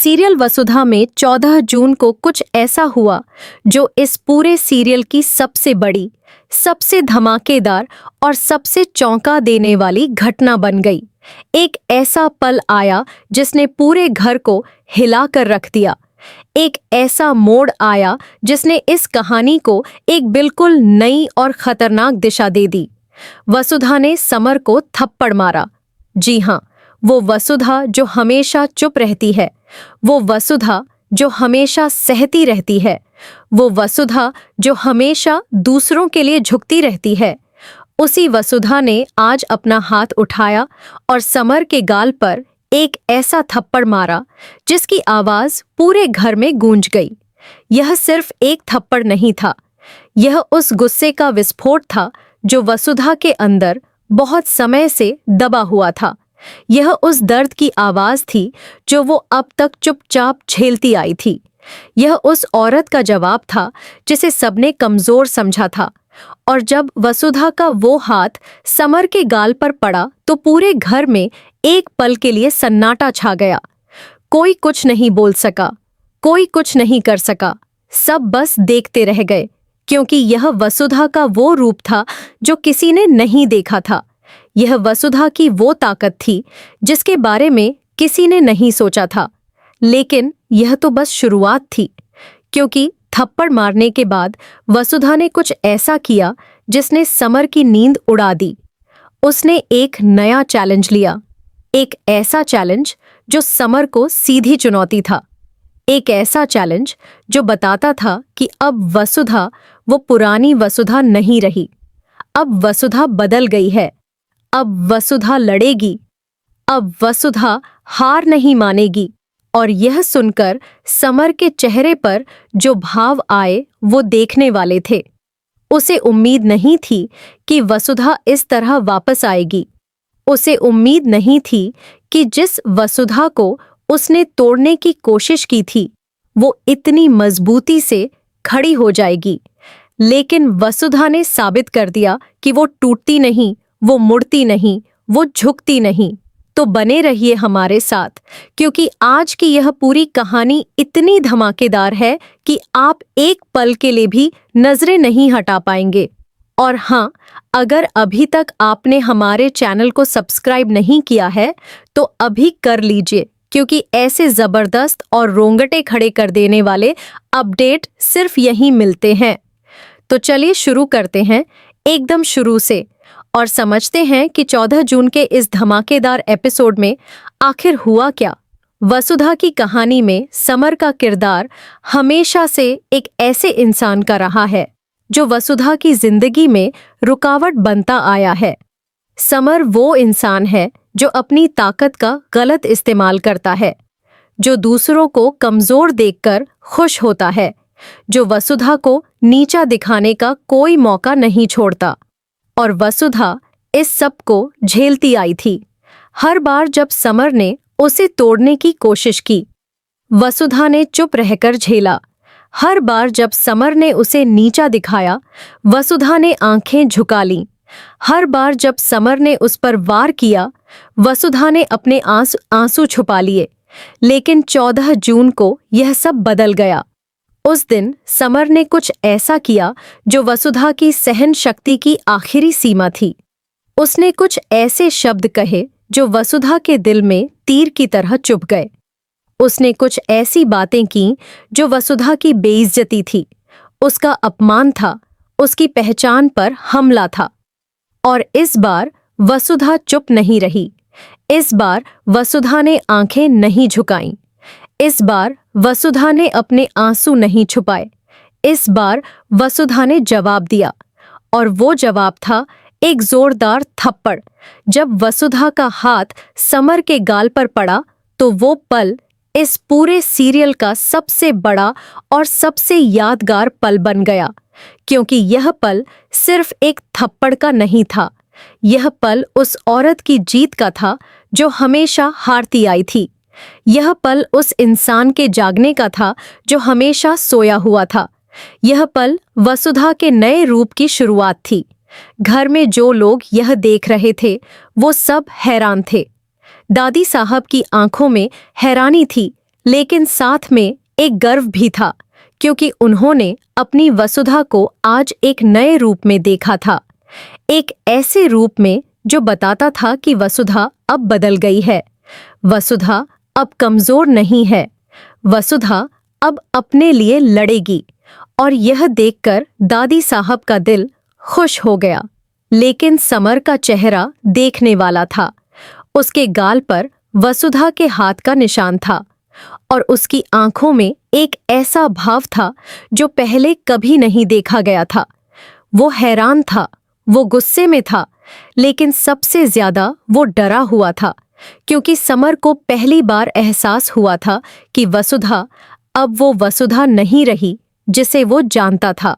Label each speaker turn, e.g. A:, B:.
A: Serial वसुधा में 14 जून को कुछ ऐसा हुआ जो इस पूरे सीरियल की सबसे बड़ी, सबसे धमाकेदार और सबसे चौंका देने वाली घटना बन गई। एक ऐसा पल आया जिसने पूरे घर को हिला कर रख दिया। एक ऐसा मोड़ आया जिसने इस कहानी को एक बिल्कुल नई और खतरनाक दिशा दे दी। वसुधा ने समर को थप्पड़ मारा। जी हाँ, वो वसुधा जो हमेशा चुप रहती है, वो वसुधा जो हमेशा सहती रहती है, वो वसुधा जो हमेशा दूसरों के लिए झुकती रहती है, उसी वसुधा ने आज अपना हाथ उठाया और समर के गाल पर एक ऐसा थप्पड़ मारा जिसकी आवाज पूरे घर में गूंज गई। यह सिर्फ एक थप्पड़ नहीं था, यह उस गुस्से का विस्फोट था जो वसुधा के अंदर बहुत समय से दबा हुआ था। यह उस दर्द की आवाज थी जो वो अब तक चुपचाप झेलती आई थी। यह उस औरत का जवाब था जिसे सबने कमजोर समझा था। और जब वसुधा का वो हाथ समर के गाल पर पड़ा तो पूरे घर में एक पल के लिए सन्नाटा छा गया। कोई कुछ नहीं बोल सका, कोई कुछ नहीं कर सका, सब बस देखते रह गए, क्योंकि यह वसुधा का वो रूप था जो किसी ने नहीं देखा था। यह वसुधा की वो ताकत थी जिसके बारे में किसी ने नहीं सोचा था। लेकिन यह तो बस शुरुआत थी, क्योंकि थप्पड़ मारने के बाद वसुधा ने कुछ ऐसा किया जिसने समर की नींद उड़ा दी। उसने एक नया चैलेंज लिया, एक ऐसा चैलेंज जो समर को सीधी चुनौती था, एक ऐसा चैलेंज जो बताता था कि अब वसुधा वो पुरानी वसुधा नहीं रही। अब वसुधा बदल गई है। अब वसुधा लड़ेगी, अब वसुधा हार नहीं मानेगी। और यह सुनकर समर के चेहरे पर जो भाव आए वो देखने वाले थे। उसे उम्मीद नहीं थी कि वसुधा इस तरह वापस आएगी। उसे उम्मीद नहीं थी कि जिस वसुधा को उसने तोड़ने की कोशिश की थी वो इतनी मजबूती से खड़ी हो जाएगी। लेकिन वसुधा ने साबित कर दिया कि वो टूटती नहीं, वो मुड़ती नहीं, वो झुकती नहीं। तो बने रहिए हमारे साथ, क्योंकि आज की यह पूरी कहानी इतनी धमाकेदार है कि आप एक पल के लिए भी नजरें नहीं हटा पाएंगे। और हाँ, अगर अभी तक आपने हमारे चैनल को सब्सक्राइब नहीं किया है तो अभी कर लीजिए, क्योंकि ऐसे जबरदस्त और रोंगटे खड़े कर देने वाले अपडेट सिर्फ यहीं मिलते हैं। तो चलिए शुरू करते हैं एकदम शुरू से और समझते हैं कि 14 जून के इस धमाकेदार एपिसोड में आखिर हुआ क्या। वसुधा की कहानी में समर का किरदार हमेशा से एक ऐसे इंसान का रहा है जो वसुधा की जिंदगी में रुकावट बनता आया है। समर वो इंसान है जो अपनी ताकत का गलत इस्तेमाल करता है, जो दूसरों को कमजोर देखकर खुश होता है, जो वसुधा को नीचा दिखाने का कोई मौका नहीं छोड़ता। और वसुधा इस सब को झेलती आई थी। हर बार जब समर ने उसे तोड़ने की कोशिश की, वसुधा ने चुप रहकर झेला। हर बार जब समर ने उसे नीचा दिखाया, वसुधा ने आंखें झुका लीं। हर बार जब समर ने उस पर वार किया, वसुधा ने अपने आंसू छुपा लिए। लेकिन 14 जून को यह सब बदल गया। उस दिन समर ने कुछ ऐसा किया जो वसुधा की सहन शक्ति की आखिरी सीमा थी। उसने कुछ ऐसे शब्द कहे जो वसुधा के दिल में तीर की तरह चुभ गए। उसने कुछ ऐसी बातें की जो वसुधा की बेइज्जती थी, उसका अपमान था, उसकी पहचान पर हमला था। और इस बार वसुधा चुप नहीं रही। इस बार वसुधा ने आंखें नहीं झुकाईं। इस बार वसुधा ने अपने आंसू नहीं छुपाए। इस बार वसुधा ने जवाब दिया, और वो जवाब था एक जोरदार थप्पड़। जब वसुधा का हाथ समर के गाल पर पड़ा तो वो पल इस पूरे सीरियल का सबसे बड़ा और सबसे यादगार पल बन गया, क्योंकि यह पल सिर्फ एक थप्पड़ का नहीं था। यह पल उस औरत की जीत का था जो हमेशा हारती आई थी। यह पल उस इंसान के जागने का था जो हमेशा सोया हुआ था। यह पल वसुधा के नए रूप की शुरुआत थी। घर में जो लोग यह देख रहे थे वो सब हैरान थे। दादी साहब की आंखों में हैरानी थी, लेकिन साथ में एक गर्व भी था, क्योंकि उन्होंने अपनी वसुधा को आज एक नए रूप में देखा था। एक ऐसे रूप में जो बताता था कि वसुधा अब बदल गई है। वसुधा अब कमजोर नहीं है। वसुधा अब अपने लिए लड़ेगी। और यह देखकर दादी साहब का दिल खुश हो गया। लेकिन समर का चेहरा देखने वाला था। उसके गाल पर वसुधा के हाथ का निशान था और उसकी आंखों में एक ऐसा भाव था जो पहले कभी नहीं देखा गया था। वो हैरान था, वो गुस्से में था, लेकिन सबसे ज्यादा वो डरा हुआ था, क्योंकि समर को पहली बार एहसास हुआ था कि वसुधा अब वो वसुधा नहीं रही जिसे वो जानता था।